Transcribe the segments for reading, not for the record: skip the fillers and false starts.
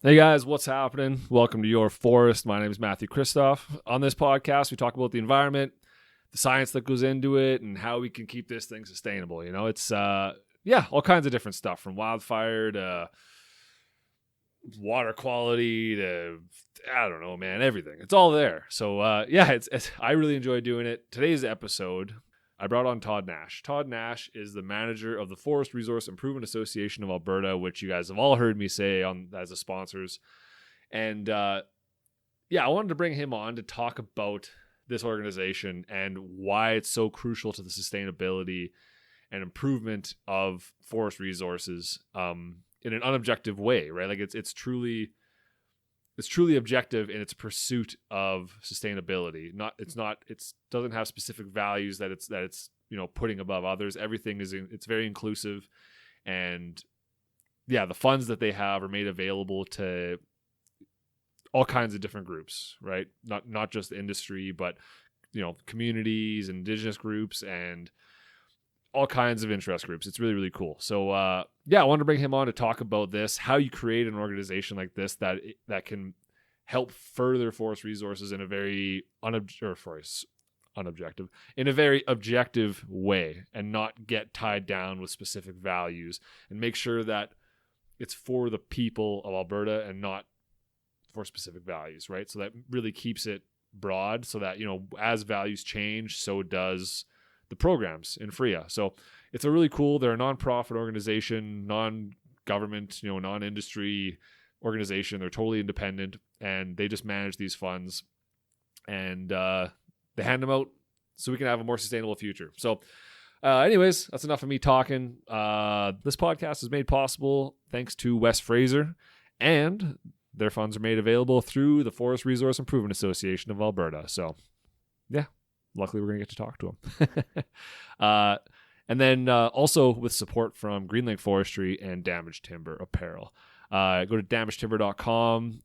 Hey guys, what's happening? Welcome to Your Forest. My name is Matthew Christoph. On this podcast, we talk about the environment, the science that goes into it, and how we can keep this thing sustainable. You know, it's all kinds of different stuff, from wildfire to water quality to, I don't know, man, everything. It's all there. So I really enjoy doing it. Today's episode, I brought on Todd Nash. Todd Nash is the manager of the Forest Resource Improvement Association of Alberta, which you guys have all heard me say on as the sponsors. And I wanted to bring him on to talk about this organization and why it's so crucial to the sustainability and improvement of forest resources in an unobjective way, right? Like it's truly objective in its pursuit of sustainability. It doesn't have specific values that it's putting above others. Everything it's very inclusive, and the funds that they have are made available to all kinds of different groups, right? Not just industry, but communities, indigenous groups, and all kinds of interest groups. It's really, really cool. So I wanted to bring him on to talk about this, how you create an organization like this that can help further forest resources in a very in a very objective way, and not get tied down with specific values, and make sure that it's for the people of Alberta and not for specific values, right? So that really keeps it broad, so that as values change, so does the programs in FRIAA. So it's a really cool, they're a non-profit organization, non-government, non-industry organization. They're totally independent, and they just manage these funds, and they hand them out so we can have a more sustainable future. So anyways, that's enough of me talking. This podcast is made possible thanks to West Fraser, and their funds are made available through the Forest Resource Improvement Association of Alberta. So luckily we're going to get to talk to them. And then also with support from Greenlink Forestry and Damaged Timber Apparel. Go to damagedtimber.com,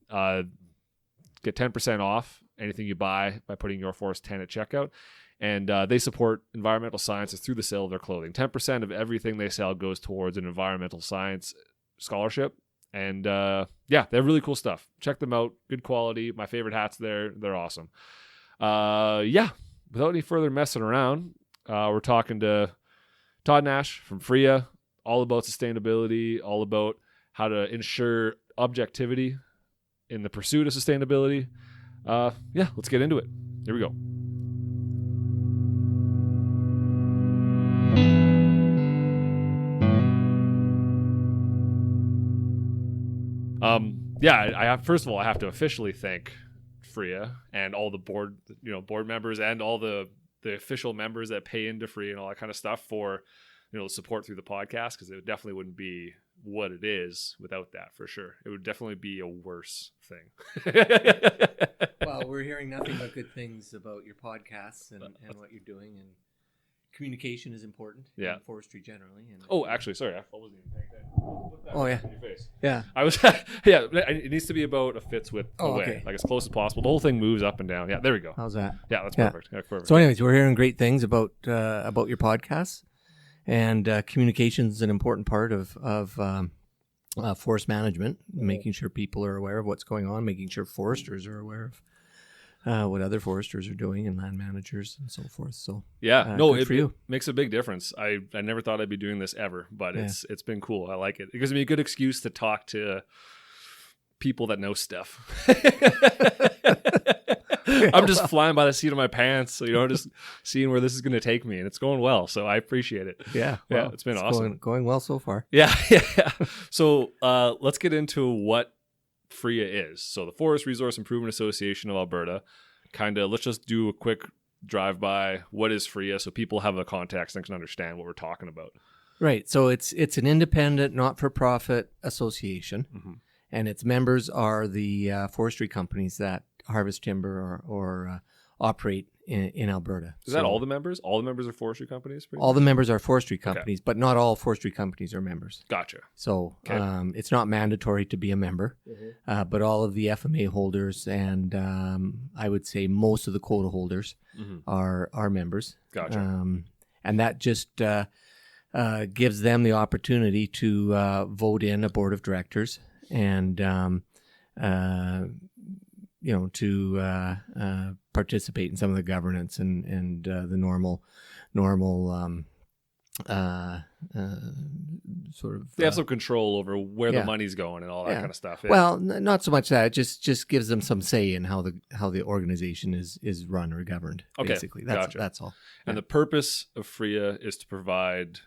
get 10% off anything you buy by putting Your Forest 10 at checkout. And they support environmental sciences through the sale of their clothing. 10% of everything they sell goes towards an environmental science scholarship. And they have really cool stuff. Check them out. Good quality. My favorite hats there. They're awesome. Without any further messing around, we're talking to Todd Nash from FRIAA, all about sustainability, all about how to ensure objectivity in the pursuit of sustainability. Let's get into it. Here we go. First of all, I have to officially thank FRIAA and all the board members and all the official members that pay into FRIAA and all that kind of stuff for the support through the podcast, because it definitely wouldn't be what it is without that, for sure. It would definitely be a worse thing. Well, we're hearing nothing but good things about your podcasts and what you're doing, and communication is important in forestry generally. And actually, sorry, I wasn't even paying attention. In your face. Yeah. I was. It needs to be about a fits width away, okay. like as close as possible. The whole thing moves up and down. Yeah, there we go. How's that? Yeah, that's perfect. Yeah, perfect. So, anyways, we're hearing great things about your podcasts, and communication is an important part of forest management. Making sure people are aware of what's going on, making sure foresters are aware of what other foresters are doing, and land managers and so forth. So it makes a big difference. I never thought I'd be doing this ever, but it's been cool. I like it. It gives me a good excuse to talk to people that know stuff. I'm just flying by the seat of my pants, just seeing where this is going to take me, and it's going well. So I appreciate it. It's been awesome. Going well so far. Yeah. So let's get into what FRIAA is. So the Forest Resource Improvement Association of Alberta. Let's just do a quick drive-by. What is FRIAA, so people have a context and can understand what we're talking about? Right. So it's an independent, not-for-profit association, and its members are the forestry companies that harvest timber or operate in Alberta. Is that all the members? All the members are forestry companies? All the members are forestry companies, but not all forestry companies are members. Gotcha. So it's not mandatory to be a member, but all of the FMA holders and I would say most of the quota holders are members. Gotcha. And that just gives them the opportunity to vote in a board of directors and to participate in some of the governance and the normal sort of. They have some control over where the money's going and all that kind of stuff. Yeah. Well, not so much that. It just gives them some say in how the organization is run or governed. Okay, basically, gotcha. That's all. And the purpose of FRIAA is to provide.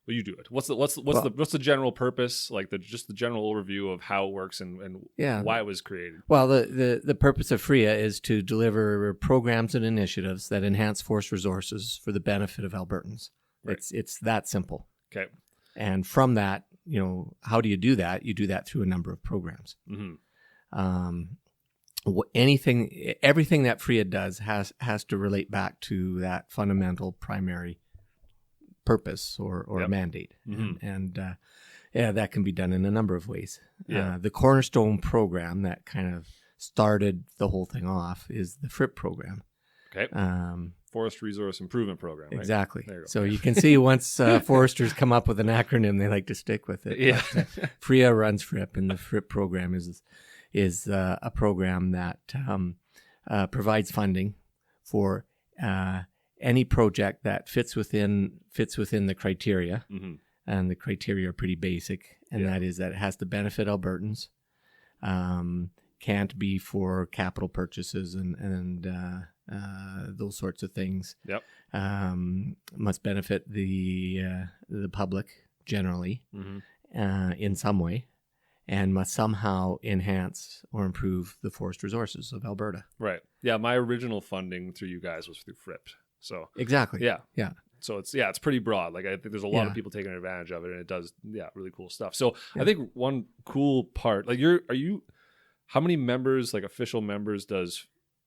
Well, you do it. What's the general purpose? Like just the general overview of how it works and why it was created. Well, the purpose of FRIAA is to deliver programs and initiatives that enhance force resources for the benefit of Albertans. Right. It's that simple. Okay. And from that, how do you do that? You do that through a number of programs. Mm-hmm. Everything that FRIAA does has to relate back to that fundamental primary purpose or mandate. Mm-hmm. And that can be done in a number of ways. Yeah. The cornerstone program that kind of started the whole thing off is the FRIP program. Okay. Forest Resource Improvement Program. Right? Exactly. There you go. So you can see once foresters come up with an acronym, they like to stick with it. Yeah. FRIAA runs FRIP, and the FRIP program is a program that provides funding for any project that fits within the criteria, mm-hmm. and the criteria are pretty basic, and that is that it has to benefit Albertans, can't be for capital purchases and those sorts of things. Yep. Must benefit the public generally, mm-hmm. In some way, and must somehow enhance or improve the forest resources of Alberta. Right. Yeah. My original funding through you guys was through FRIP. So exactly. Yeah. Yeah. So it's pretty broad. Like I think there's a lot of people taking advantage of it, and it does really cool stuff. So I think one cool part, like how many members, like official members, does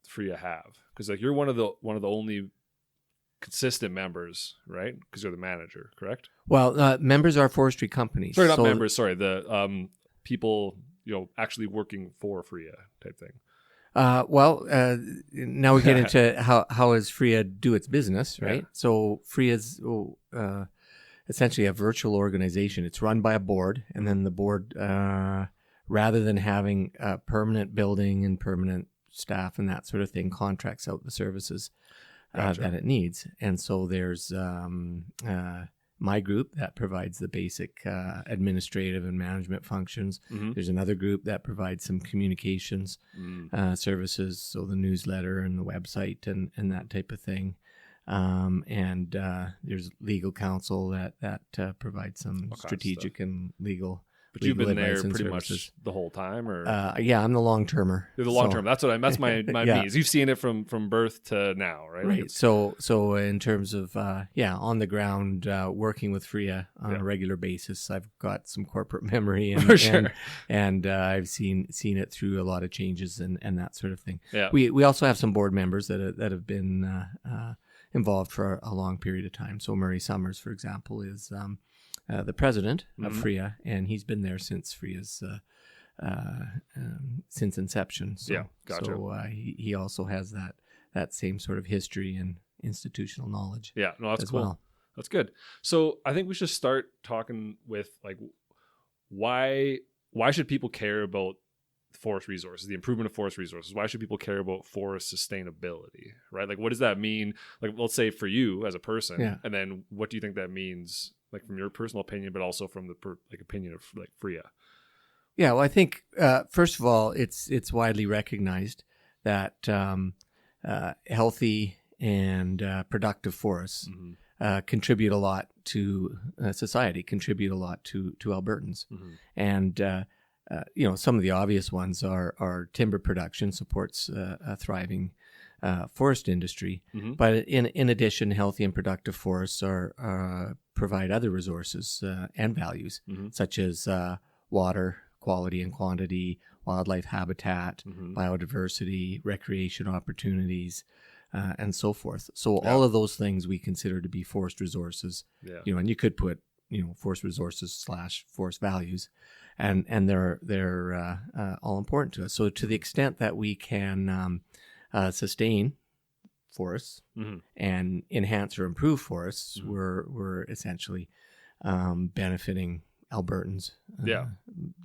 FRIAA have? Because like you're one of the only consistent members, right? Because you're the manager, correct? Well, members are forestry companies. Sorry, not members. Sorry, the people actually working for FRIAA type thing. Now we get into how does FRIAA do its business, right? Yeah. So FRIAA's essentially a virtual organization. It's run by a board, and then the board, rather than having a permanent building and permanent staff and that sort of thing, contracts out the services that it needs. And so there's my group that provides the basic administrative and management functions. Mm-hmm. There's another group that provides some communications services, so the newsletter and the website and that type of thing. And there's legal counsel that provides some strategic and legal. But you've been there pretty much the whole time, or I'm the long termer. You're the long term. That's my means. You've seen it from birth to now, right? Right. So in terms of on the ground, working with FRIAA on a regular basis, I've got some corporate memory, and for sure. and I've seen it through a lot of changes and that sort of thing. Yeah. We also have some board members that have been involved for a long period of time. So Murray Summers, for example, is the president of FRIAA, and he's been there since FRIAA's since inception. So, gotcha. So he also has that same sort of history and institutional knowledge. Yeah, no, that's cool. Well. That's good. So I think we should start talking with like why should people care about forest resources, the improvement of forest resources? Why should people care about forest sustainability, right? Like, what does that mean? Like, let's say for you as a person, and then what do you think that means, like from your personal opinion, but also from the opinion of like FRIAA? Yeah, well, I think first of all, it's widely recognized that healthy and productive forests contribute a lot to society, contribute a lot to Albertans, and some of the obvious ones are timber production supports a thriving forest industry, but in addition, healthy and productive forests provide other resources and values, such as water quality and quantity, wildlife habitat, biodiversity, recreation opportunities, and so forth. So all of those things we consider to be forest resources. Yeah. And you could put forest resources / forest values, and they're all important to us. So to the extent that we can sustain forests and enhance or improve forests, we're essentially benefiting Albertans,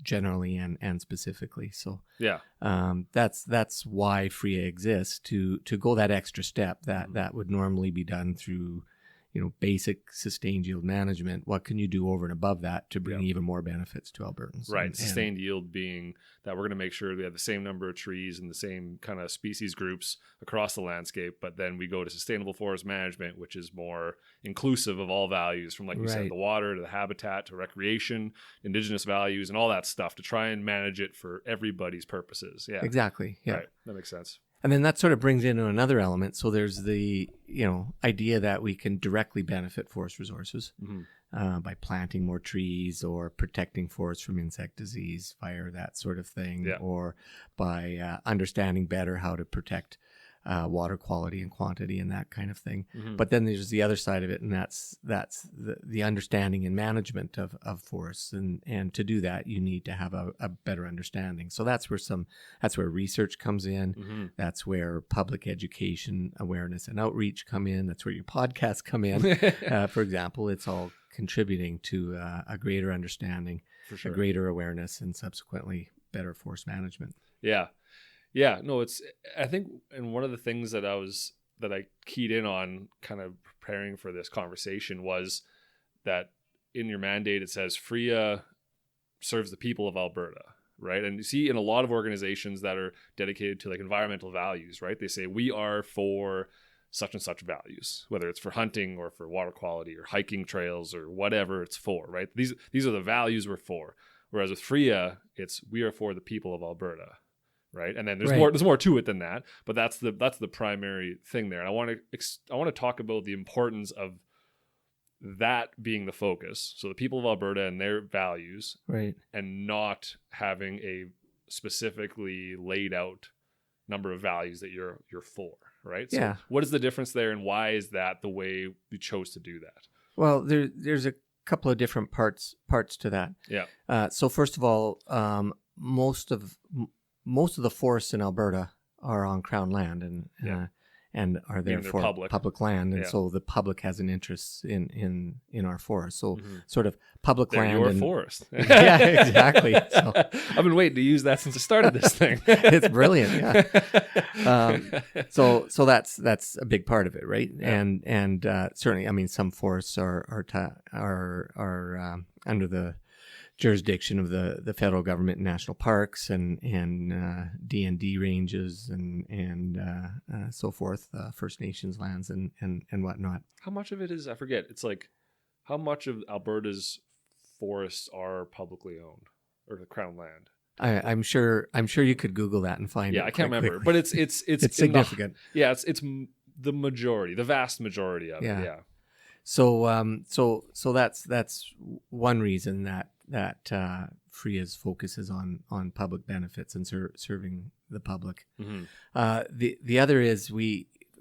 generally and specifically. So that's why FRIAA exists, to go that extra step that would normally be done through, basic sustained yield management. What can you do over and above that to bring even more benefits to Albertans? Right. Sustained yield being that we're going to make sure we have the same number of trees and the same kind of species groups across the landscape. But then we go to sustainable forest management, which is more inclusive of all values, from, like you said, the water to the habitat to recreation, indigenous values, and all that stuff, to try and manage it for everybody's purposes. Yeah. Exactly. Yeah. Right. That makes sense. And then that sort of brings into another element. So there's the, idea that we can directly benefit forest resources by planting more trees or protecting forests from insect disease, fire, that sort of thing, or by understanding better how to protect water quality and quantity and that kind of thing. But then there's the other side of it, and that's the understanding and management of forests. And to do that, you need to have a better understanding. So that's where research comes in. That's where public education, awareness, and outreach come in. That's where your podcasts come in. For example, it's all contributing to a greater understanding, a greater awareness, and subsequently better forest management. Yeah, no, I think, and one of the things that I keyed in on kind of preparing for this conversation was that in your mandate, it says FRIAA serves the people of Alberta, right? And you see in a lot of organizations that are dedicated to like environmental values, right? They say we are for such and such values, whether it's for hunting or for water quality or hiking trails or whatever it's for, right? These are the values we're for. Whereas with FRIAA, it's we are for the people of Alberta. Right. And then there's more to it than that. But that's the primary thing there. And I want to talk about the importance of that being the focus. So the people of Alberta and their values, right, and not having a specifically laid out number of values that you're for. Right. So what is the difference there, and why is that the way we chose to do that? Well, there's a couple of different parts to that. Yeah. So first of all, most of the forests in Alberta are on Crown land and are therefore public land, and so the public has an interest in our forest. So sort of public land. Your forest. Yeah, exactly. So, I've been waiting to use that since I started this thing. It's brilliant. Yeah. So that's a big part of it, right? Yeah. And certainly, I mean, some forests are under the jurisdiction of the federal government and national parks and D&D ranges and so forth, First Nations lands and whatnot. How much of it is, I forget, it's like how much of Alberta's forests are publicly owned or the Crown land? I'm sure you could Google that and find it. Yeah, I can't remember, but it's significant. It's the majority, the vast majority of it. Yeah. So that's one reason that FRIAA's focus is on public benefits and serving the public. The other is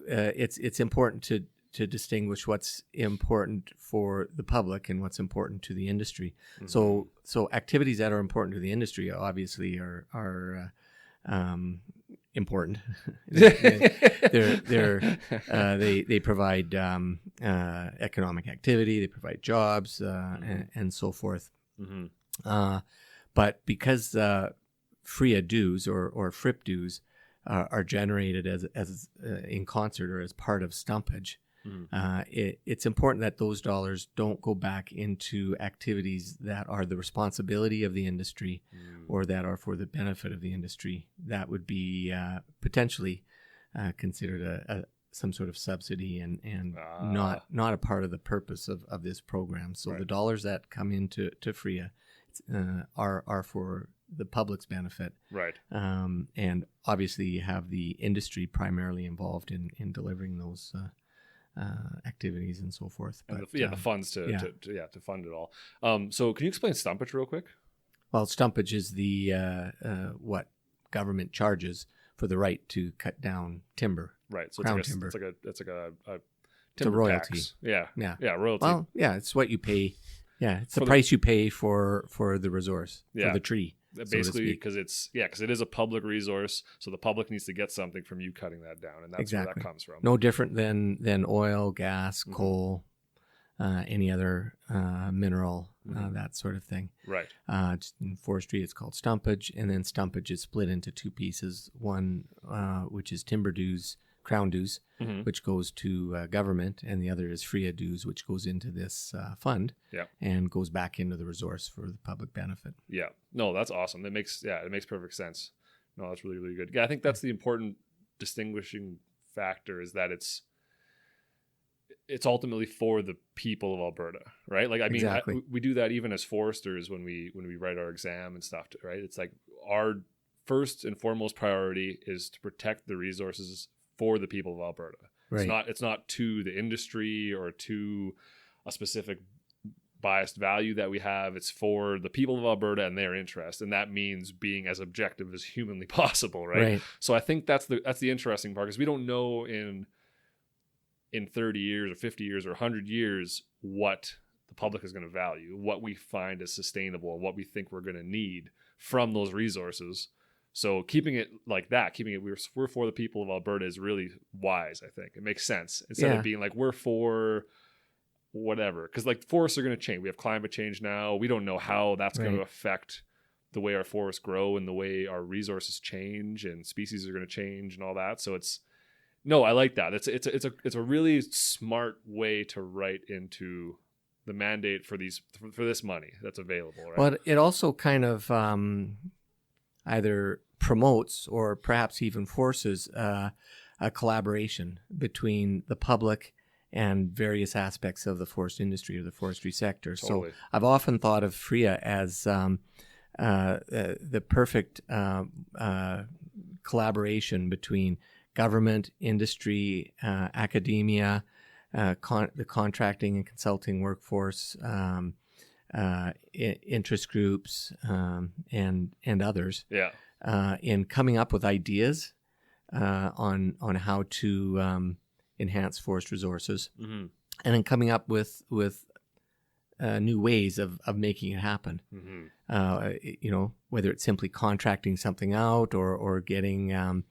it's important to distinguish what's important for the public and what's important to the industry. So activities that are important to the industry obviously are important. They provide economic activity, they provide jobs, and so forth. But because FRIAA dues or FRIP dues are generated as in concert or as part of stumpage, it's important that those dollars don't go back into activities that are the responsibility of the industry or that are for the benefit of the industry. That would be potentially considered some sort of subsidy and not a part of the purpose of this program. So the dollars that come into FRIAA are for the public's benefit. Right. And obviously you have the industry primarily involved in delivering those activities and so forth. But, the funds to fund it all. So can you explain stumpage real quick? Well, stumpage is the what government charges for the right to cut down timber. Right. So timber. It's like a timber royalty. Tax. Yeah, royalty. Well, yeah, it's what you pay. Yeah, it's the price you pay for the resource, for the tree. Basically, because it is a public resource, so the public needs to get something from you cutting that down, and that's where that comes from. No different than oil, gas, coal, any other mineral, that sort of thing. Right. In forestry, it's called stumpage, and then stumpage is split into two pieces. One, which is timber dues, crown dues, which goes to government, and the other is FRIAA dues, which goes into this fund and goes back into the resource for the public benefit. Yeah. No, that's awesome. It makes perfect sense. No, that's really, really good. Yeah, I think that's the important distinguishing factor, is that it's ultimately for the people of Alberta, right? Like, I mean, Exactly. we do that even as foresters when we write our exam and stuff, right? It's like our first and foremost priority is to protect the resources for the people of Alberta. Right. It's not to the industry or to a specific biased value that we have. It's for the people of Alberta and their interest, and that means being as objective as humanly possible, right? So I think that's the interesting part, because we don't know in 30 years or 50 years or 100 years what the public is going to value, what we find as sustainable, what we think we're going to need from those resources. So keeping it like that, we're for the people of Alberta is really wise. I think it makes sense, instead of being like we're for whatever, because like forests are going to change. We have climate change now. We don't know how that's going to affect the way our forests grow and the way our resources change, and species are going to change and all that. So I like that. It's a really smart way to write into the mandate for this money that's available, right? Well, it also kind of either promotes or perhaps even forces a collaboration between the public and various aspects of the forest industry or the forestry sector. Totally. So I've often thought of FRIAA as the perfect collaboration between government, industry, academia, the contracting and consulting workforce, interest groups, and others. Yeah. In coming up with ideas on how to enhance forest resources, and then coming up with new ways of making it happen. Whether it's simply contracting something out or getting a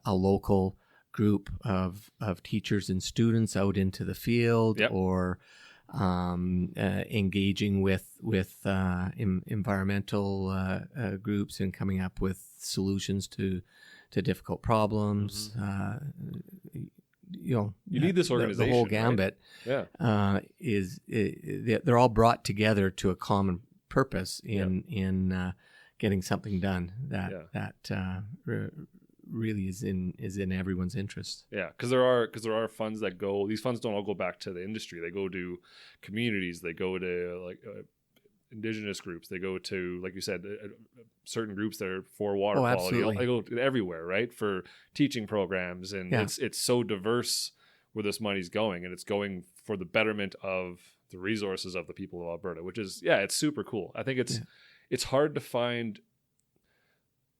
local group of teachers and students out into the field, or engaging with environmental groups and coming up with solutions to difficult problems. You need this organization. The whole gambit, right? They're all brought together to a common purpose in getting something done that really is in everyone's interest. Yeah, because there are funds that go. These funds don't all go back to the industry. They go to communities. They go to Indigenous groups. They go to, like you said, certain groups that are for water quality. Absolutely. They go everywhere, right? For teaching programs, and it's so diverse where this money's going, and it's going for the betterment of the resources of the people of Alberta, which is it's super cool. I think it's hard to find.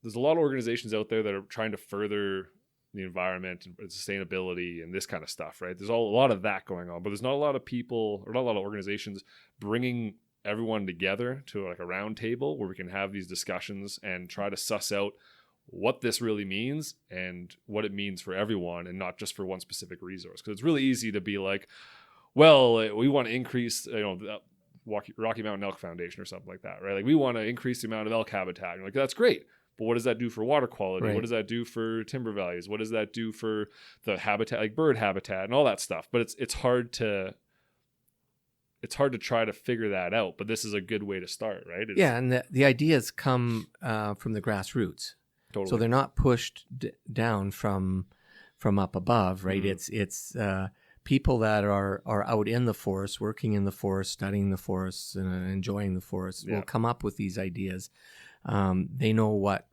There's a lot of organizations out there that are trying to further the environment and sustainability and this kind of stuff, right? There's a lot of that going on, but there's not a lot of people or not a lot of organizations bringing everyone together to like a round table where we can have these discussions and try to suss out what this really means and what it means for everyone and not just for one specific resource. Because it's really easy to be like, well, we want to increase, the Rocky Mountain Elk Foundation or something like that, right? Like we want to increase the amount of elk habitat. And you're like, that's great. But what does that do for water quality? Right. What does that do for timber values? What does that do for the habitat, like bird habitat and all that stuff? But it's hard to try to figure that out. But this is a good way to start, right? And the ideas come from the grassroots. Totally. So they're not pushed down from up above, right? Mm-hmm. It's people that are out in the forest, working in the forest, studying the forests, and enjoying the forest will come up with these ideas. They know what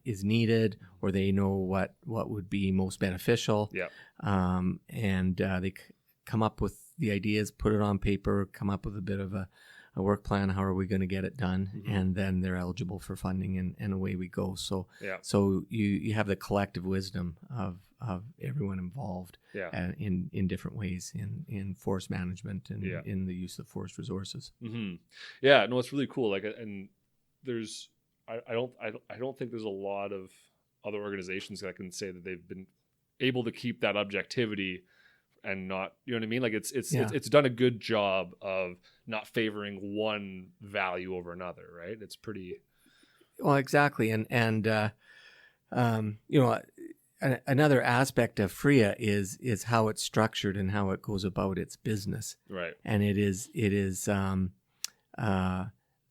is needed, or they know what would be most beneficial. Yeah. And they come up with the ideas, put it on paper, come up with a bit of a work plan. How are we going to get it done? Mm-hmm. And then they're eligible for funding, and away we go. So you have the collective wisdom of everyone involved in different ways in forest management and in the use of forest resources. Mm-hmm. Yeah, no, it's really cool. And there's I don't think there's a lot of other organizations that can say that they've been able to keep that objectivity and not, you know what I mean? Like it's Yeah. it's done a good job of not favoring one value over another, right? It's pretty. Well, exactly. Another aspect of FRIAA is how it's structured and how it goes about its business. Right. And it is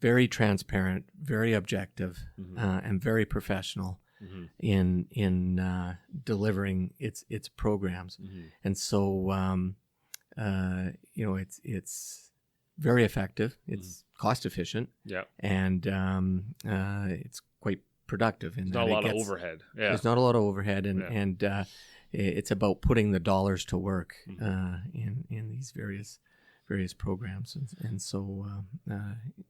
very transparent, very objective, and very professional in delivering its programs. And so it's very effective. It's cost efficient. Yeah. And it's quite productive. There's not a lot of overhead. Yeah. There's not a lot of overhead, and it's about putting the dollars to work in these various programs, and so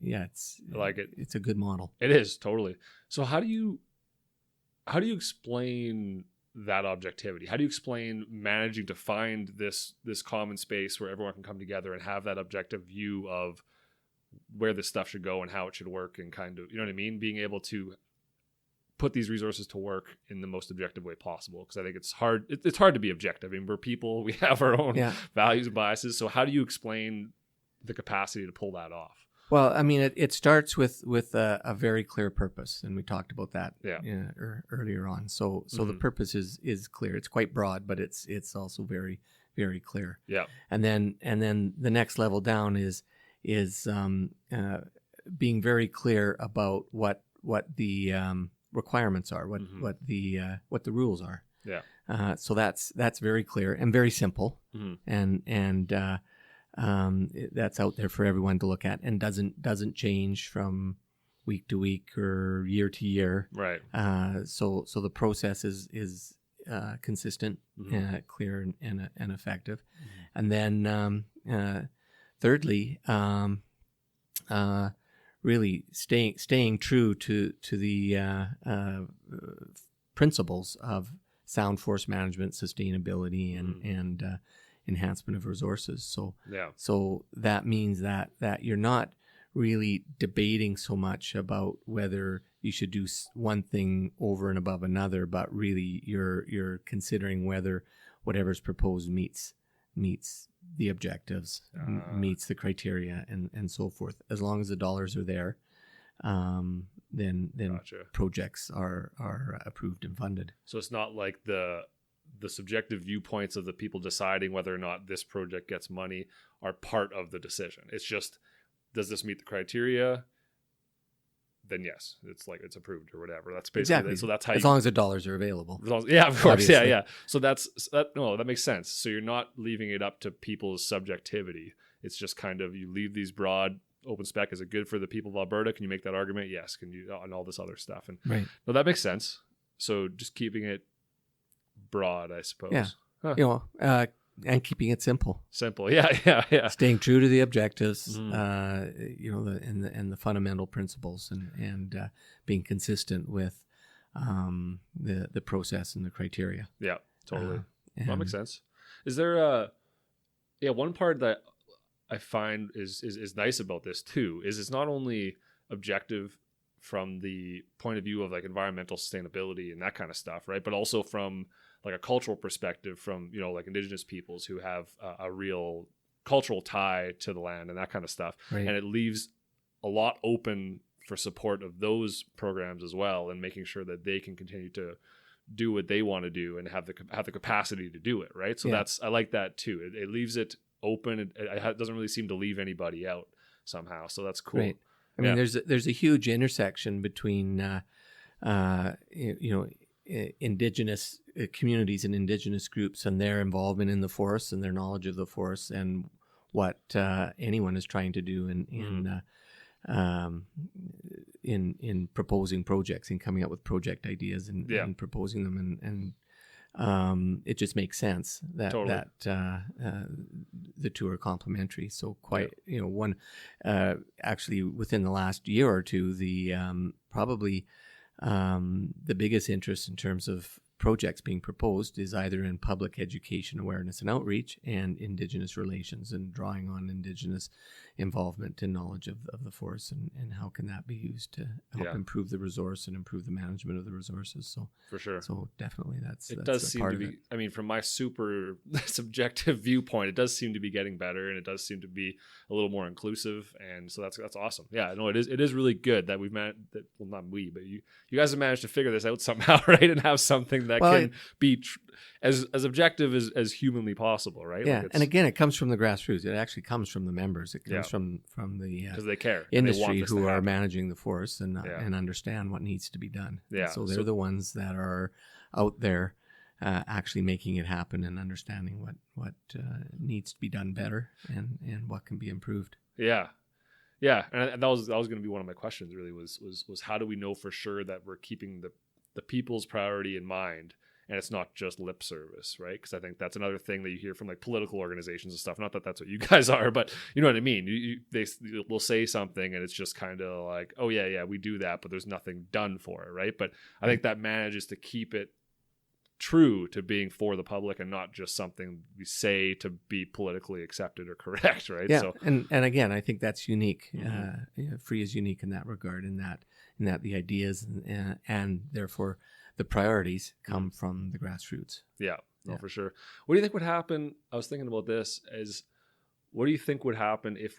it's I like it. It's a good model. It is, totally. So how do you explain that objectivity? How do you explain managing to find this common space where everyone can come together and have that objective view of where this stuff should go and how it should work, and kind of, you know what I mean, being able to put these resources to work in the most objective way possible? Because I think it's hard. It's hard to be objective. I mean, we're people. We have our own values and biases. So how do you explain the capacity to pull that off? Well, I mean, it starts with a very clear purpose, and we talked about that earlier on. So the purpose is clear. It's quite broad, but it's also very, very clear. Yeah. And then the next level down is being very clear about what the requirements are, what the rules are. Yeah. So that's very clear and very simple, and that's out there for everyone to look at, and doesn't change from week to week or year to year. Right. So the process is consistent, clear, and effective. And then thirdly, really staying true to the principles of sound force management, sustainability, and enhancement of resources. So that means that you're not really debating so much about whether you should do one thing over and above another, but really you're considering whether whatever's proposed meets the objectives, meets the criteria, and so forth. As long as the dollars are there, then gotcha. Projects are approved and funded. So it's not like the subjective viewpoints of the people deciding whether or not this project gets money are part of the decision. It's just, does this meet the criteria? Then yes, it's like it's approved or whatever. That's basically exactly. So that's how as long as the dollars are available. Yeah, of course. Obviously. Yeah. So that makes sense. So you're not leaving it up to people's subjectivity. It's just kind of, you leave these broad open spec. Is it good for the people of Alberta? Can you make that argument? Yes. Can you, and all this other stuff? And right. No, that makes sense. So just keeping it broad, I suppose. Yeah. Huh. And keeping it simple. Simple. Yeah. Staying true to the objectives, and the fundamental principles, and being consistent with the process and the criteria. Yeah, totally. That makes sense. Is there one part that I find is nice about this too, is it's not only objective from the point of view of like environmental sustainability and that kind of stuff, right? But also from like a cultural perspective, from, like Indigenous peoples who have a real cultural tie to the land and that kind of stuff. Right. And it leaves a lot open for support of those programs as well, and making sure that they can continue to do what they want to do and have the capacity to do it. Right. So I like that too. It leaves it open. It doesn't really seem to leave anybody out somehow. So that's cool. Right. I mean, there's a huge intersection between, Indigenous communities and Indigenous groups and their involvement in the forest and their knowledge of the forest, and what anyone is trying to do in proposing projects and coming up with project ideas and proposing them, and it just makes sense that totally. The two are complementary. So one actually within the last year or two, the probably the biggest interest in terms of projects being proposed is either in public education, awareness and outreach, and Indigenous relations, and drawing on Indigenous involvement and knowledge of the force, and how can that be used to help improve the resource and improve the management of the resources. So for sure. So definitely that's does seem to be, I mean, from my super subjective viewpoint, it does seem to be getting better, and it does seem to be a little more inclusive. And so that's awesome. Yeah, no, it is really good that we've managed that. Well, not we, but you guys have managed to figure this out somehow, right? And have something that can be as objective as humanly possible, right? Yeah. Like and again, it comes from the grassroots. It actually comes from the members. It comes from the because they care industry who are managing the force and understand what needs to be done. Yeah. So they're the ones that are out there actually making it happen and understanding what needs to be done better and what can be improved. Yeah. Yeah. And that was going to be one of my questions really was how do we know for sure that we're keeping the people's priority in mind? And it's not just lip service, right? Because I think that's another thing that you hear from like political organizations and stuff. Not that that's what you guys are, but you know what I mean. They will say something, and it's just kind of like, oh yeah, we do that, but there's nothing done for it, right? But I think that manages to keep it true to being for the public and not just something we say to be politically accepted or correct, right? Yeah, so, and again, I think that's unique. FRIAA is unique in that regard, in that the ideas and therefore the priorities come from the grassroots. Yeah, no, for sure. What do you think would happen? I was thinking about this what do you think would happen if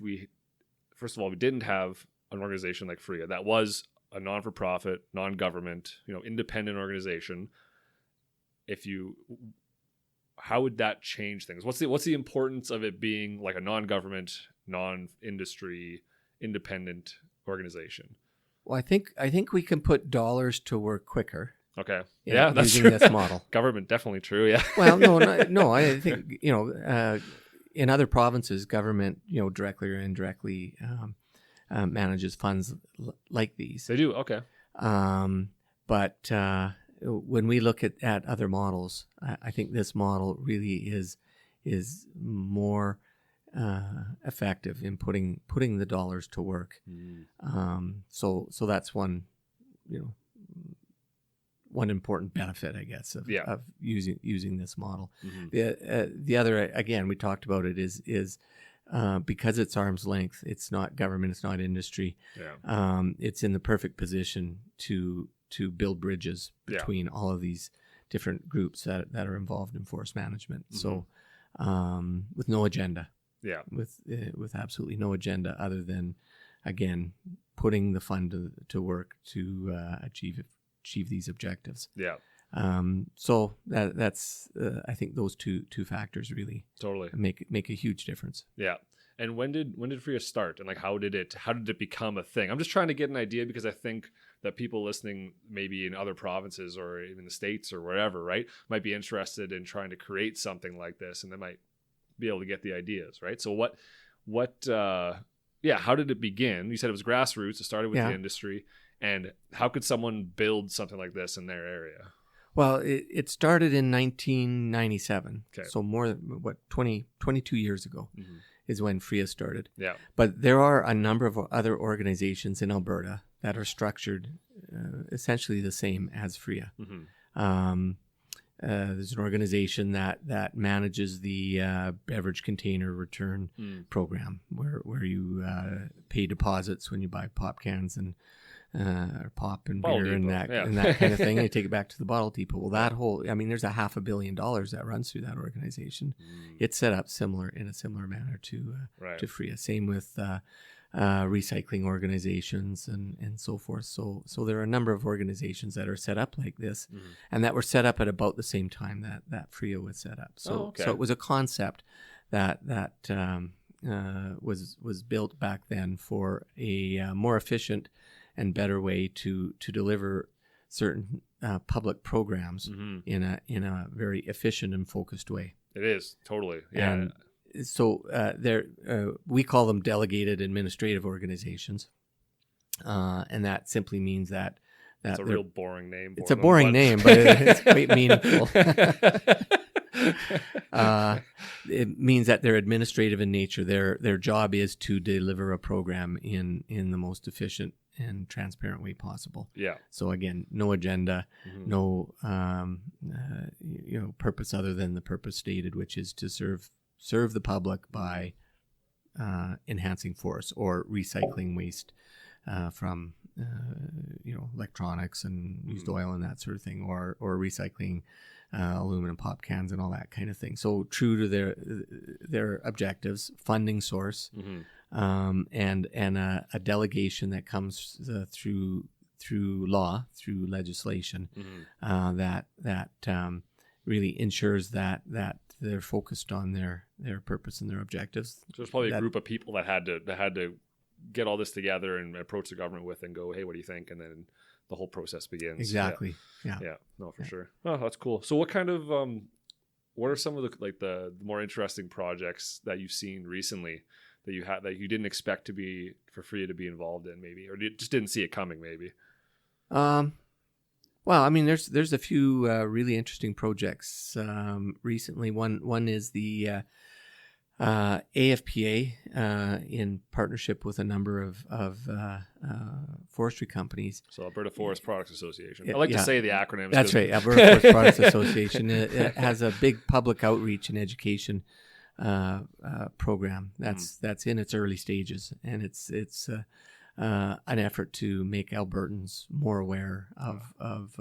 first of all, we didn't have an organization like FRIAA that was a non-for-profit, non-government, independent organization? How would that change things? What's the importance of it being like a non-government, non-industry, independent organization? Well, I think we can put dollars to work quicker. Okay. Yeah, that's using true. This model. Government, definitely true. Yeah. Well, no. I think in other provinces, government directly or indirectly manages funds like these. They do. Okay. But when we look at other models, I think this model really is more effective in putting the dollars to work. So that's one important benefit, I guess, of using this model. The other, again, we talked about it, is because it's arm's length. It's not government. It's not industry. Yeah. It's in the perfect position to build bridges between all of these different groups that are involved in forest management. So with no agenda. Yeah. With absolutely no agenda other than, again, putting the fund to work to achieve these objectives. Yeah. So that's I think those two factors really totally make a huge difference. Yeah. And when did FRIAA start, and like how did it become a thing? I'm just trying to get an idea, because I think that people listening maybe in other provinces or even the States or wherever, right, might be interested in trying to create something like this, and they might be able to get the ideas, right? So how did it begin? You said it was grassroots. It started with the industry. And how could someone build something like this in their area? Well, it started in 1997. Okay. So more than 22 years ago is when FRIAA started. Yeah. But there are a number of other organizations in Alberta that are structured essentially the same as FRIAA. There's an organization that manages the beverage container return program, where you pay deposits when you buy pop cans and or pop and beer and that kind of thing. And you take it back to the bottle depot. Well, there's a $500 million that runs through that organization. It's set up in a similar manner to FRIAA. Same with recycling organizations and so forth. So there are a number of organizations that are set up like this, and that were set up at about the same time that FRIAA was set up. So it was a concept that was built back then for a more efficient and better way to deliver certain public programs in a very efficient and focused way. It is totally, yeah. And so we call them delegated administrative organizations, and that simply means that it's a real boring name. It's a boring name, but it's quite meaningful. It means that they're administrative in nature. Their job is to deliver a program in the most efficient and transparent way possible. Yeah. So again, no agenda, no purpose other than the purpose stated, which is to serve the public by enhancing forests or recycling waste from electronics and used oil and that sort of thing, or recycling aluminum pop cans and all that kind of thing. So true to their objectives, funding source, and a delegation that comes through law, through legislation, that really ensures that they're focused on their purpose and their objectives. So there's probably a group of people that had to get all this together and approach the government with and go, hey, what do you think? And then the whole process begins. Exactly. Yeah. No, for sure. Oh, that's cool. So what kind of what are some of the more interesting projects that you've seen recently that you had that you didn't expect for FRIAA to be involved in, maybe, or just didn't see it coming, maybe? Well, I mean, there's a few really interesting projects recently. One is the AFPA in partnership with a number of forestry companies. So Alberta Forest Products Association. I like to say the acronyms. That's right, Alberta Forest Products Association. It has a big public outreach and education program that's in its early stages, and it's an effort to make Albertans more aware of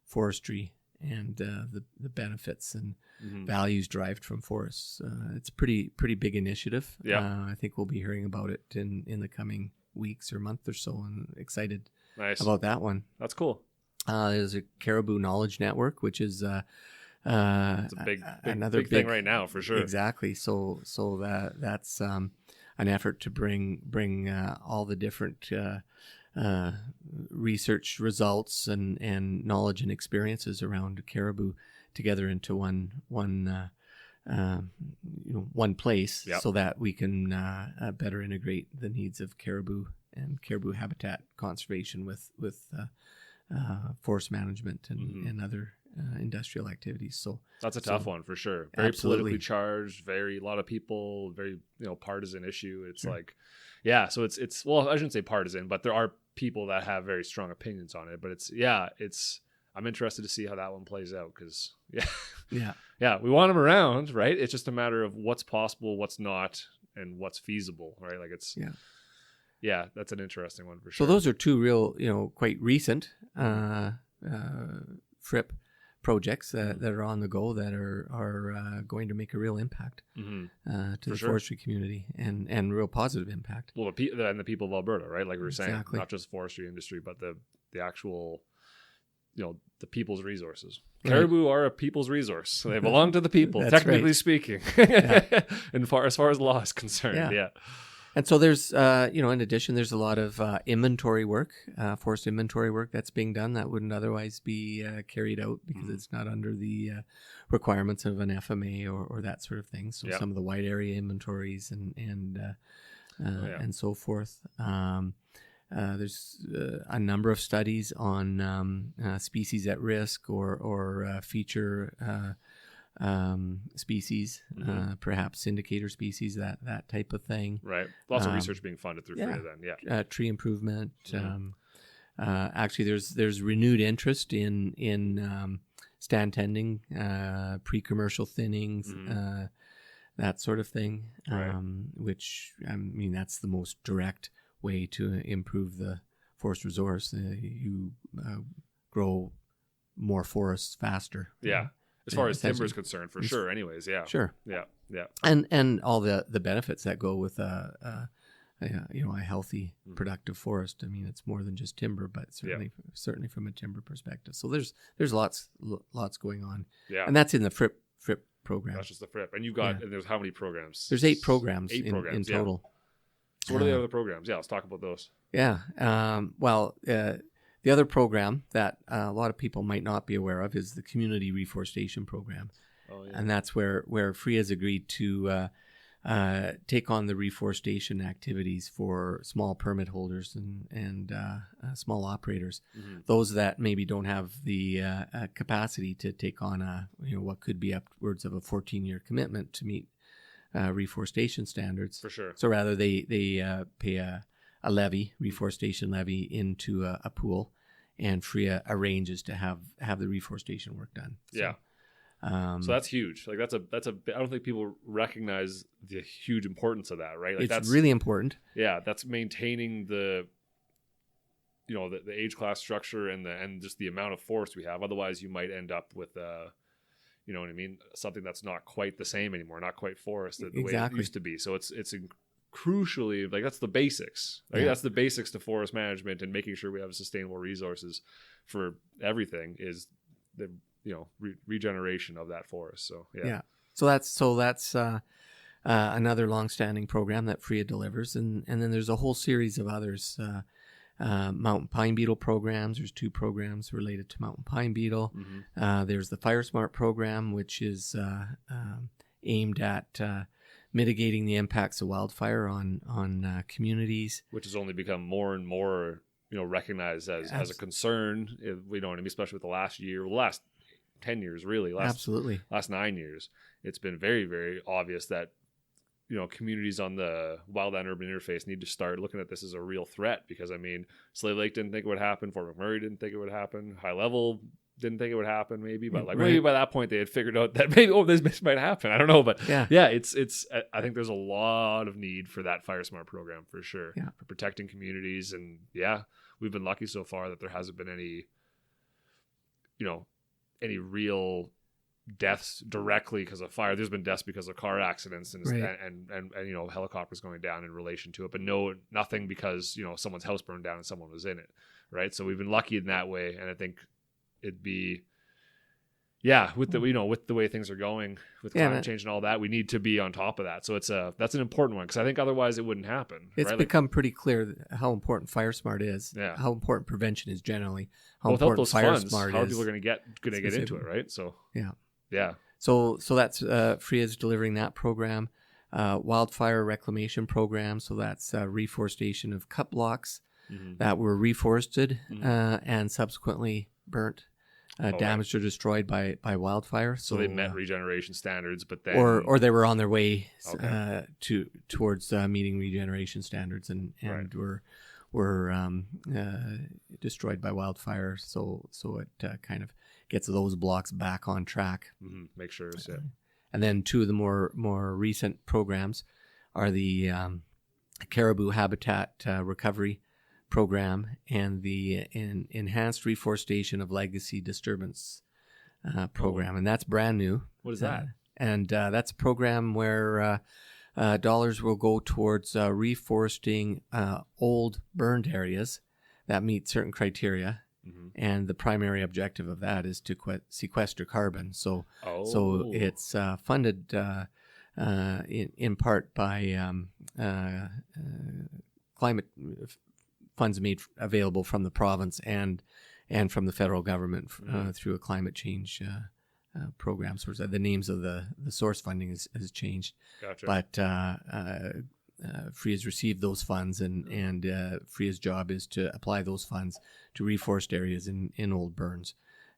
forestry and the benefits and values derived from forests. It's a pretty big initiative. Yeah. I think we'll be hearing about it in the coming weeks or month or so, and excited Nice. about that one. That's cool. There's a Caribou Knowledge Network, which is It's a big thing right now, for sure. Exactly. So that's an effort to bring all the different research results and knowledge and experiences around caribou together into one place, so that we can better integrate the needs of caribou and caribou habitat conservation with forest management and other industrial activities. So that's a tough one, for sure. Very absolutely. politically charged, a lot of people, very partisan issue. It's Sure. so it's well, I shouldn't say partisan, but there are people that have very strong opinions on it. But I'm interested to see how that one plays out, because we want them around, right? It's just a matter of what's possible, what's not, and what's feasible, right? Like that's an interesting one, for sure. So those are two real, quite recent FRIP projects that are on the go that are going to make a real impact to the forestry community and real positive impact. Well, and the people of Alberta, right? Like we were saying, Exactly. not just forestry industry, but the actual, the people's resources. Right. Caribou are a people's resource. So they belong to the people, That's technically right. speaking, as far as law is concerned. Yeah. And so there's, in addition, there's a lot of inventory work, forest inventory work that's being done that wouldn't otherwise be carried out because it's not under the requirements of an FMA or that sort of thing. So some of the wide area inventories and so forth. There's a number of studies on species at risk or feature species, perhaps indicator species, that type of thing. Right. Lots of research being funded through FRIAA then. Yeah. Tree improvement. Actually, there's renewed interest in stand tending, pre-commercial thinnings, that sort of thing. Right. Which, I mean, that's the most direct way to improve the forest resource. You grow more forests faster. Yeah. As far as timber is concerned, for sure. Anyways, yeah. Sure. Yeah. And all the benefits that go with a healthy, productive forest. I mean, it's more than just timber, but certainly from a timber perspective. So there's lots going on. Yeah. And that's in the FRIP program. That's just the FRIP. And you've got and there's how many programs? There's 8 programs. In total. So what are the other programs? Yeah, let's talk about those. Yeah. The other program that a lot of people might not be aware of is the Community Reforestation Program. Oh, yeah. And that's where FRIAA has agreed to take on the reforestation activities for small permit holders and small operators, those that maybe don't have the capacity to take on what could be upwards of a 14-year commitment to meet reforestation standards. For sure. So rather they pay a levy, reforestation levy, into a pool, and FRIAA arranges to have the reforestation work done. So, So that's huge. Like that's a. I don't think people recognize the huge importance of that, right? Like it's really important. Yeah, that's maintaining the age class structure and just the amount of forest we have. Otherwise, you might end up with you know what I mean, something that's not quite the same anymore, not quite forest the way it used to be. So it's crucially, like, that's the basics. Right? That's the basics to forest management, and making sure we have sustainable resources for everything is the regeneration of that forest. So So that's another longstanding program that FRIAA delivers, and then there's a whole series of others. Mountain pine beetle programs. There's 2 programs related to mountain pine beetle. Mm-hmm. There's the Fire Smart program, which is aimed at mitigating the impacts of wildfire on communities, which has only become more and more recognized as a concern. We don't, especially with the last 10 years, really. Absolutely. Last 9 years, it's been very, very obvious that communities on the wildland urban interface need to start looking at this as a real threat, because Slave Lake didn't think it would happen, Fort McMurray didn't think it would happen, High Level didn't think it would happen, maybe, but maybe by that point they had figured out that maybe this might happen. I don't know, but it's I think there's a lot of need for that Fire Smart program for sure, for protecting communities. And we've been lucky so far that there hasn't been any real deaths directly because of fire. There's been deaths because of car accidents and helicopters going down in relation to it, but nothing because someone's house burned down and someone was in it, right? So we've been lucky in that way, and I think it'd be with the with the way things are going with climate change and all that, we need to be on top of that. So that's an important one, because I think otherwise it wouldn't happen. It's become pretty clear how important Fire Smart is, how important prevention is generally, how without important those Fire funds, Smart how is. people are going to get into it, right? So So that's FRIAA's delivering that program. Wildfire reclamation program. So that's reforestation of cut blocks that were reforested and subsequently burnt, damaged or destroyed by wildfire. So they met regeneration standards, but then or they were on their way towards meeting regeneration standards, and were destroyed by wildfire. So it kind of gets those blocks back on track. Make sure. And then 2 of the more recent programs are the caribou habitat recovery program and the enhanced reforestation of legacy disturbance program. And that's brand new. What is that? And that's a program where dollars will go towards reforesting old burned areas that meet certain criteria. And the primary objective of that is to sequester carbon. So it's funded in part by climate funds made available from the province and from the federal government through a climate change program. So the names of the source funding has changed. Gotcha. But FRIAA's received those funds, and FRIAA's job is to apply those funds to reforest areas in old burns,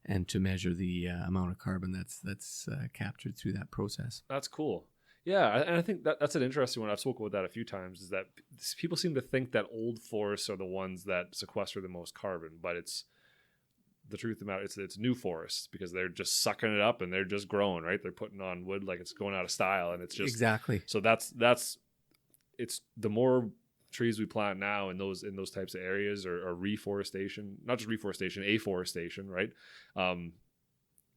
and to measure the amount of carbon that's captured through that process. That's cool. Yeah, and I think that's an interesting one. I've spoken with that a few times, is that people seem to think that old forests are the ones that sequester the most carbon, but it's the truth of the matter. It's new forests, because they're just sucking it up and they're just growing, right? They're putting on wood like it's going out of style, and it's just exactly. So that's it's the more trees we plant now in those types of areas, or reforestation, not just reforestation, afforestation, right?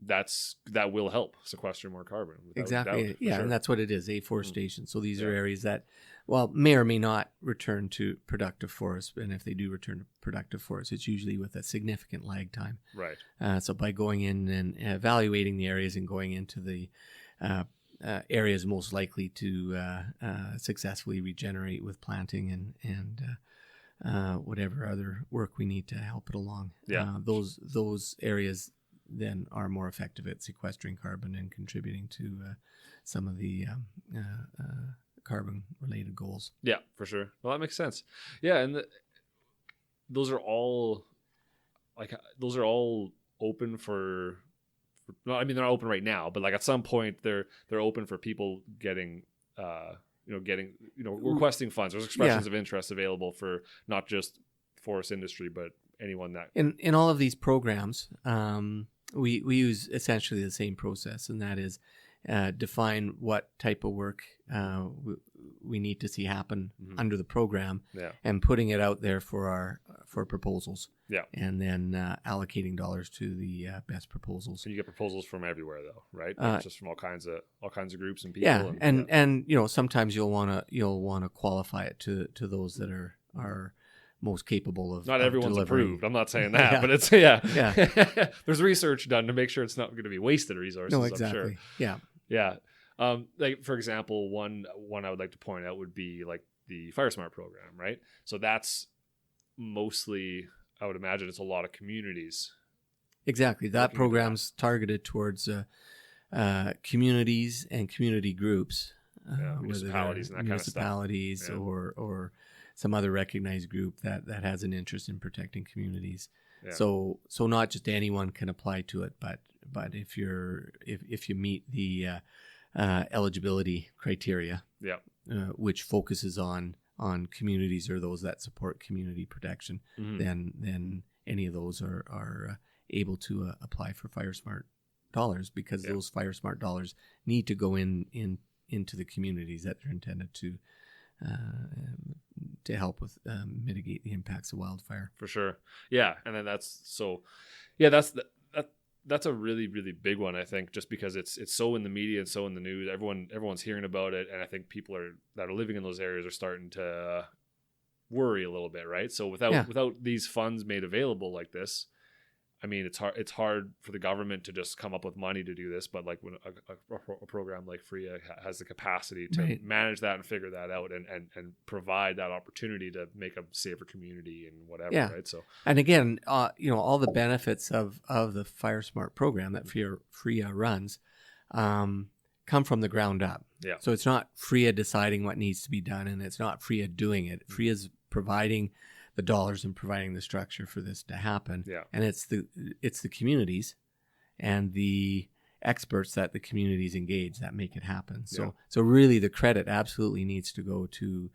That will help sequester more carbon. Exactly. Sure. And that's what it is, afforestation. So these are areas that, may or may not return to productive forests. And if they do return to productive forests, it's usually with a significant lag time. Right. So by going in and evaluating the areas and going into the areas most likely to successfully regenerate with planting and whatever other work we need to help it along. Those areas then are more effective at sequestering carbon and contributing to some of the carbon-related goals. Yeah, for sure. Well, that makes sense. Yeah, and those are all open for. No, I mean, they're not open right now, but at some point they're open for people getting requesting funds. There's expressions of interest available for not just forest industry, but anyone that in all of these programs. We use essentially the same process, and that is define what type of work we need to see happen under the program, and putting it out there for proposals. Yeah. And then allocating dollars to the best proposals. And you get proposals from everywhere, though, right? Not just from all kinds of groups and people. Yeah, and sometimes you'll want to qualify it to those that are most capable of. Not everyone's delivering. approved. I'm not saying that, but it's There's research done to make sure it's not going to be wasted resources. No, exactly. I'm sure. Yeah. Yeah. Like for example, one I would like to point out would be like the FireSmart program, right? So that's mostly, I would imagine, it's a lot of communities. Exactly. That program's targeted towards communities and community groups, municipalities and that kind of stuff. Municipalities or some other recognized group that has an interest in protecting communities. Yeah. So not just anyone can apply to it, but if you meet the eligibility criteria, which focuses on communities or those that support community protection, then any of those are able to apply for FireSmart dollars, because those FireSmart dollars need to go into the communities that they're intended to help with mitigate the impacts of wildfire. For sure. Yeah. And then that's a really, really big one, I think, just because it's so in the media and so in the news. Everyone's hearing about it, and I think people that are living in those areas are starting to worry a little bit, right? So without these funds made available like this, I mean, it's hard for the government to just come up with money to do this, but like when a program like FRIAA has the capacity to manage that and figure that out and provide that opportunity to make a safer community and whatever, right? So, and again, all the benefits of the FireSmart program that FRIAA runs come from the ground up. Yeah. So it's not FRIAA deciding what needs to be done, and it's not FRIAA doing it. FRIAA's providing the dollars and providing the structure for this to happen. Yeah. And it's the communities and the experts that the communities engage that make it happen. So really the credit absolutely needs to go to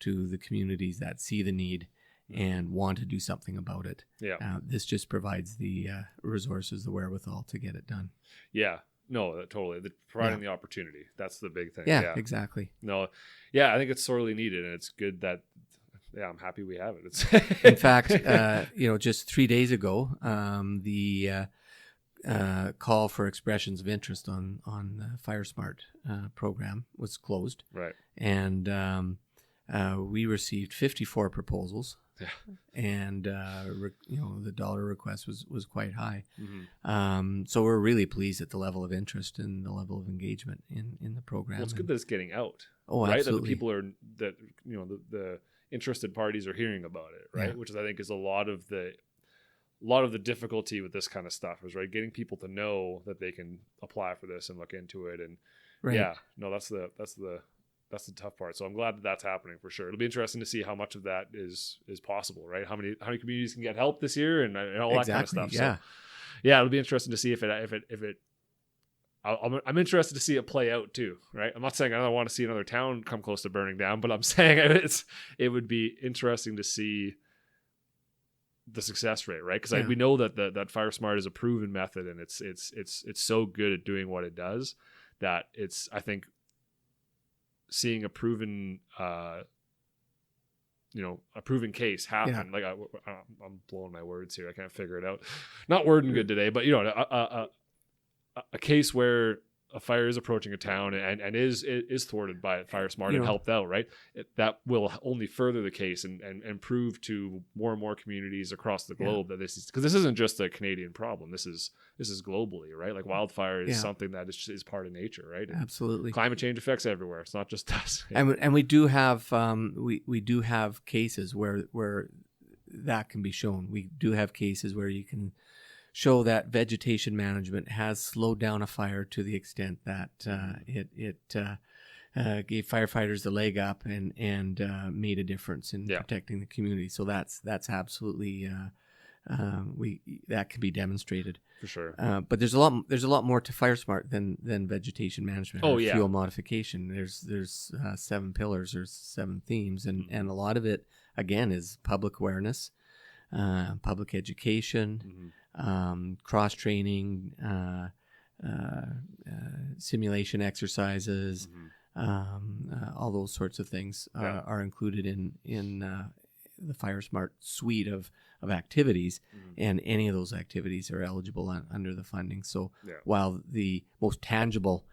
the communities that see the need and want to do something about it. Yeah. This just provides the resources, the wherewithal to get it done. Yeah. No, totally. Providing the opportunity. That's the big thing. Yeah, exactly. No. Yeah, I think it's sorely needed, and it's good that I'm happy we have it. In fact, just 3 days ago, the call for expressions of interest on the FireSmart program was closed. Right. And we received 54 proposals. Yeah. And the dollar request was quite high. Mm-hmm. So we're really pleased at the level of interest and the level of engagement in the program. Well, it's good that it's getting out. Oh, right? absolutely. That the people the interested parties are hearing about it, right? Yeah. Which I think is a lot of the difficulty with this kind of stuff is, right, getting people to know that they can apply for this and look into it. And that's the tough part. So I'm glad that that's happening for sure. It'll be interesting to see how much of that is possible, right? How many communities can get help this year and all that kind of stuff. Yeah. So, it'll be interesting to see if it I'm interested to see it play out too, right? I'm not saying I don't want to see another town come close to burning down, but I'm saying it would be interesting to see the success rate, right? Because we know that that FireSmart is a proven method, and it's so good at doing what it does that it's, I think, seeing a proven case happen. Yeah. Like I'm blowing my words here. I can't figure it out. Not wording good today, but a case where a fire is approaching a town and is thwarted by FireSmart and helped out, right? That will only further the case and prove to more and more communities across the globe that this is, because this isn't just a Canadian problem. This is globally, right? Like wildfire is something that is part of nature, right? And absolutely. Climate change affects everywhere. It's not just us. And we do have we do have cases where that can be shown. We do have cases where you can show that vegetation management has slowed down a fire to the extent that it gave firefighters the leg up and made a difference in protecting the community. So that's absolutely that can be demonstrated for sure. But there's a lot more to FireSmart than vegetation management. Fuel modification. There's 7 pillars or 7 themes, and a lot of it again is public awareness, public education. cross training, simulation exercises, all those sorts of things are included in the FireSmart suite of activities, and any of those activities are eligible under the funding. So while the most tangible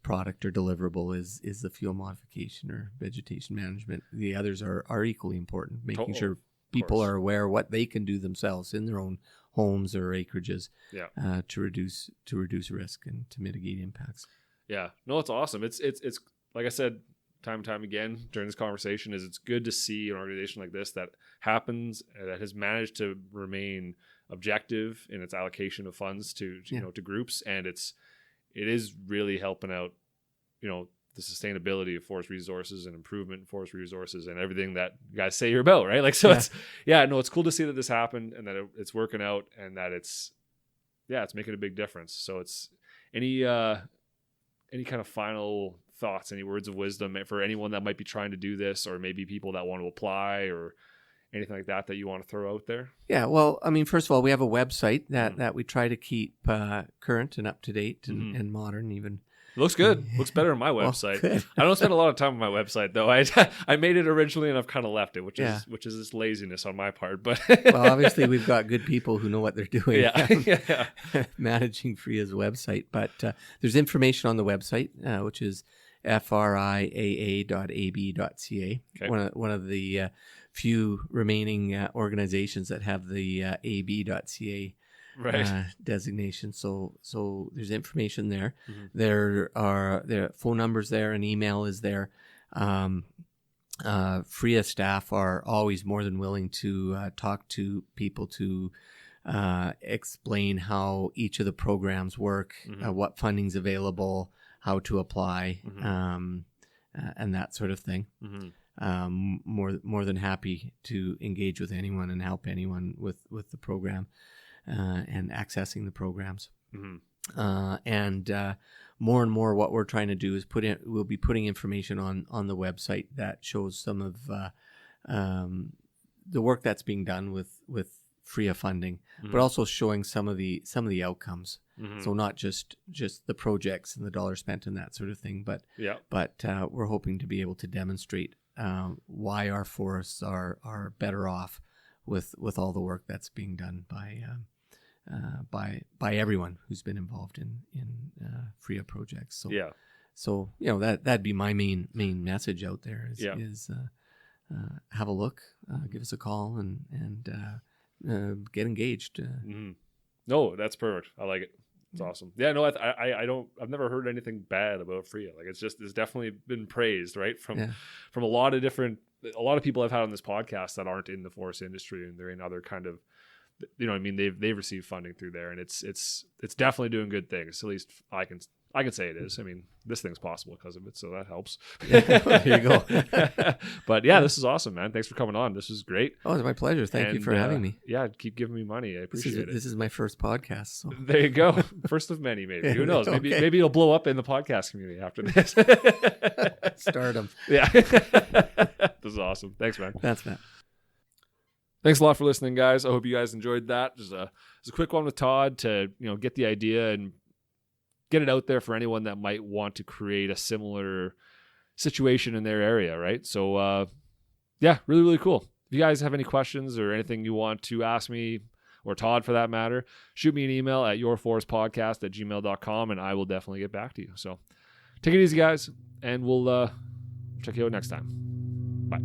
product or deliverable is the fuel modification or vegetation management, the others are equally important, making sure people are aware what they can do themselves in their own homes or acreages to reduce risk and to mitigate impacts. Yeah, no, it's awesome. It's like I said time and time again during this conversation, is it's good to see an organization like this that happens, that has managed to remain objective in its allocation of funds to to groups, and it is really helping out the sustainability of forest resources and improvement in forest resources and everything that you guys say you're about, right? Like, so it's cool to see that this happened and that it's working out and that it's making a big difference. So it's any kind of final thoughts, any words of wisdom for anyone that might be trying to do this, or maybe people that want to apply or anything like that you want to throw out there? Yeah, well, I mean, first of all, we have a website that we try to keep current and up to date and modern even. It looks good. Looks better on my website. Well, I don't spend a lot of time on my website though. I made it originally and I've kind of left it, which is this laziness on my part. But well, obviously we've got good people who know what they're doing. Managing FRIAA's website. But there's information on the website, which is friaa.ab.ca. Okay. One of the few remaining organizations that have the ab.ca designation. So there's information there. There are phone numbers there, and email is there. FRIAA staff are always more than willing to talk to people to explain how each of the programs work, what funding's available, how to apply, and that sort of thing. More than happy to engage with anyone and help anyone with the program and accessing the programs. And more and more what we're trying to do is we'll be putting information on the website that shows some of the work that's being done with FRIAA funding, but also showing some of the outcomes. So not just the projects and the dollar spent and that sort of thing, but we're hoping to be able to demonstrate why our forests are better off with all the work that's being done by everyone who's been involved in FRIAA projects. So that'd be my main message out there is have a look, give us a call, and get engaged. No, that's perfect. I like it. It's awesome. Yeah, no, I've never heard anything bad about FRIAA. Like, it's definitely been praised, right? From a lot of people I've had on this podcast that aren't in the forest industry, and they're in other kind of, they've received funding through there, and it's definitely doing good things. At least I can say it is. I mean, this thing's possible because of it, so that helps. There you go. But this is awesome, man. Thanks for coming on. This is great. Oh, it's my pleasure. Thank you for having me. Yeah, keep giving me money. I appreciate it. This is my first podcast. So. There you go. First of many, maybe. Who knows? Maybe it'll blow up in the podcast community after this. Stardom. Yeah. This is awesome. Thanks, man. That's Matt. Thanks a lot for listening, guys. I hope you guys enjoyed that. Just a quick one with Todd to get the idea and get it out there for anyone that might want to create a similar situation in their area, right? So, really, really cool. If you guys have any questions or anything you want to ask me or Todd for that matter, shoot me an email at yourforestpodcast@gmail.com, and I will definitely get back to you. So take it easy, guys, and we'll check you out next time. Bye.